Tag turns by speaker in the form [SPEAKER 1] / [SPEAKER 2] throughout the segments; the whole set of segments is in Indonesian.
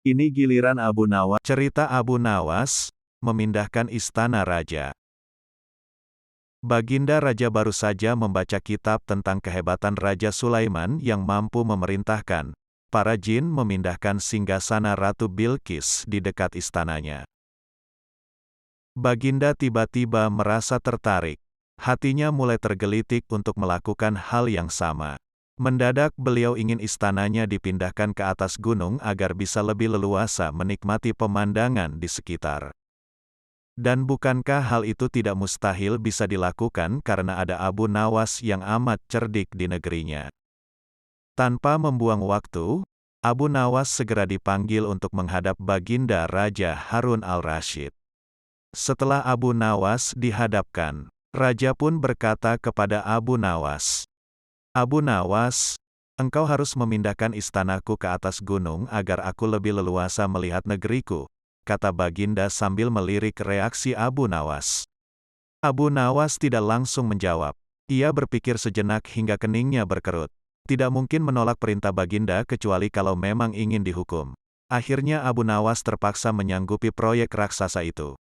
[SPEAKER 1] Ini giliran Abu Nawas.
[SPEAKER 2] Cerita Abu Nawas, memindahkan istana raja. Baginda Raja baru saja membaca kitab tentang kehebatan Raja Sulaiman yang mampu memerintahkan para jin memindahkan singgasana Ratu Bilqis di dekat istananya. Baginda tiba-tiba merasa tertarik. Hatinya mulai tergelitik untuk melakukan hal yang sama. Mendadak beliau ingin istananya dipindahkan ke atas gunung agar bisa lebih leluasa menikmati pemandangan di sekitar. Dan bukankah hal itu tidak mustahil bisa dilakukan karena ada Abu Nawas yang amat cerdik di negerinya. Tanpa membuang waktu, Abu Nawas segera dipanggil untuk menghadap Baginda Raja Harun al-Rasyid. Setelah Abu Nawas dihadapkan, Raja pun berkata kepada Abu Nawas, "Abu Nawas, engkau harus memindahkan istanaku ke atas gunung agar aku lebih leluasa melihat negeriku," kata Baginda sambil melirik reaksi Abu Nawas. Abu Nawas tidak langsung menjawab. Ia berpikir sejenak hingga keningnya berkerut. Tidak mungkin menolak perintah Baginda kecuali kalau memang ingin dihukum. Akhirnya Abu Nawas terpaksa menyanggupi proyek raksasa itu.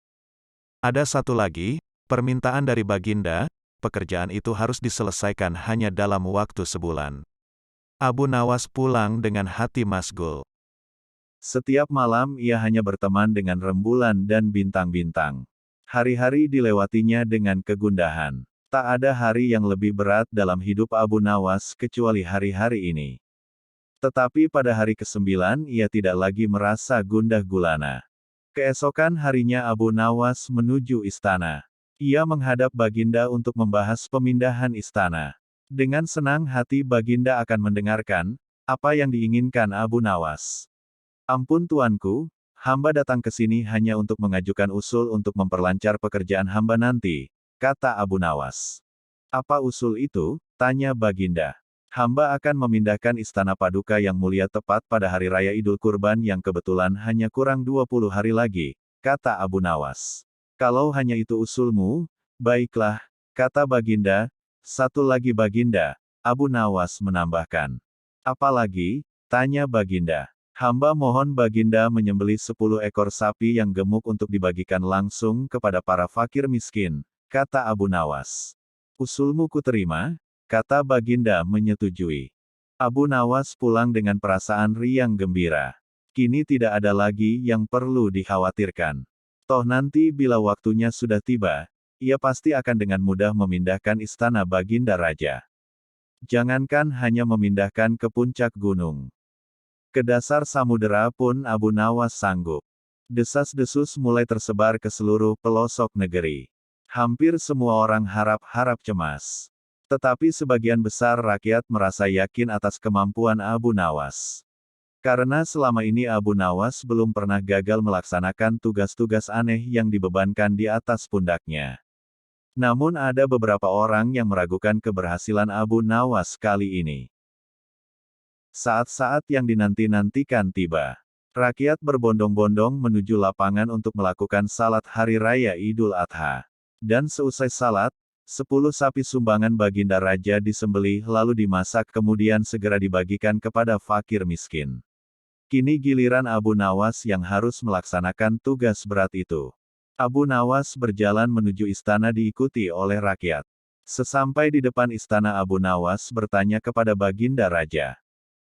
[SPEAKER 2] Ada satu lagi, permintaan dari Baginda, pekerjaan itu harus diselesaikan hanya dalam waktu sebulan. Abu Nawas pulang dengan hati masgul.
[SPEAKER 1] Setiap malam ia hanya berteman dengan rembulan dan bintang-bintang. Hari-hari dilewatinya dengan kegundahan. Tak ada hari yang lebih berat dalam hidup Abu Nawas kecuali hari-hari ini. Tetapi pada hari ke-9 ia tidak lagi merasa gundah gulana. Keesokan harinya Abu Nawas menuju istana. Ia menghadap Baginda untuk membahas pemindahan istana. Dengan senang hati Baginda akan mendengarkan apa yang diinginkan Abu Nawas. "Ampun tuanku, hamba datang ke sini hanya untuk mengajukan usul untuk memperlancar pekerjaan hamba nanti," kata Abu Nawas. "Apa usul itu?" tanya Baginda. "Hamba akan memindahkan istana Paduka yang mulia tepat pada hari raya Idul Kurban yang kebetulan hanya kurang 20 hari lagi," kata Abu Nawas. "Kalau hanya itu usulmu, baiklah," kata Baginda. "Satu lagi Baginda," Abu Nawas menambahkan. "Apa lagi?" tanya Baginda. "Hamba mohon Baginda menyembelih 10 ekor sapi yang gemuk untuk dibagikan langsung kepada para fakir miskin," kata Abu Nawas. "Usulmu kuterima," kata Baginda menyetujui. Abu Nawas pulang dengan perasaan riang gembira. Kini tidak ada lagi yang perlu dikhawatirkan. Toh nanti bila waktunya sudah tiba, ia pasti akan dengan mudah memindahkan istana Baginda Raja. Jangankan hanya memindahkan ke puncak gunung. Ke dasar samudera pun Abu Nawas sanggup. Desas-desus mulai tersebar ke seluruh pelosok negeri. Hampir semua orang harap-harap cemas. Tetapi sebagian besar rakyat merasa yakin atas kemampuan Abu Nawas. Karena selama ini Abu Nawas belum pernah gagal melaksanakan tugas-tugas aneh yang dibebankan di atas pundaknya. Namun ada beberapa orang yang meragukan keberhasilan Abu Nawas kali ini. Saat-saat yang dinanti-nantikan tiba. Rakyat berbondong-bondong menuju lapangan untuk melakukan salat Hari Raya Idul Adha. Dan seusai salat, 10 sapi sumbangan Baginda Raja disembelih lalu dimasak kemudian segera dibagikan kepada fakir miskin. Kini giliran Abu Nawas yang harus melaksanakan tugas berat itu. Abu Nawas berjalan menuju istana diikuti oleh rakyat. Sesampai di depan istana Abu Nawas bertanya kepada Baginda Raja.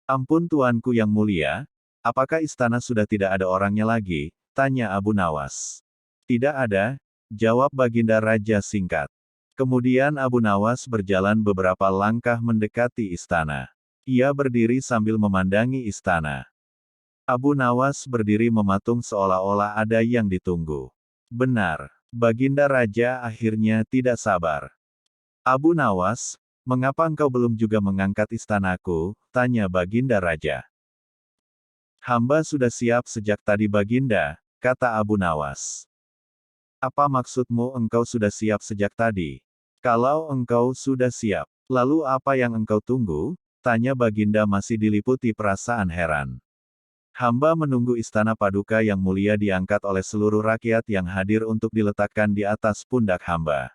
[SPEAKER 1] "Ampun tuanku yang mulia, apakah istana sudah tidak ada orangnya lagi?" tanya Abu Nawas. "Tidak ada," jawab Baginda Raja singkat. Kemudian Abu Nawas berjalan beberapa langkah mendekati istana. Ia berdiri sambil memandangi istana. Abu Nawas berdiri mematung seolah-olah ada yang ditunggu. Benar, Baginda Raja akhirnya tidak sabar. "Abu Nawas, mengapa engkau belum juga mengangkat istanaku?" tanya Baginda Raja. "Hamba sudah siap sejak tadi Baginda," kata Abu Nawas. "Apa maksudmu engkau sudah siap sejak tadi? Kalau engkau sudah siap, lalu apa yang engkau tunggu?" tanya Baginda masih diliputi perasaan heran. "Hamba menunggu istana Paduka yang mulia diangkat oleh seluruh rakyat yang hadir untuk diletakkan di atas pundak hamba.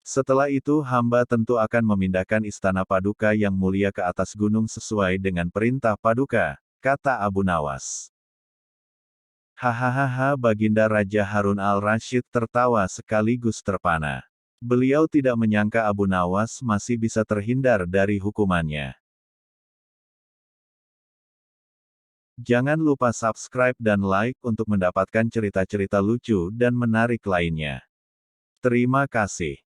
[SPEAKER 1] Setelah itu hamba tentu akan memindahkan istana Paduka yang mulia ke atas gunung sesuai dengan perintah Paduka," kata Abu Nawas. Hahaha, Baginda Raja Harun al-Rasyid tertawa sekaligus terpana. Beliau tidak menyangka Abu Nawas masih bisa terhindar dari hukumannya. Jangan lupa subscribe dan like untuk mendapatkan cerita-cerita lucu dan menarik lainnya. Terima kasih.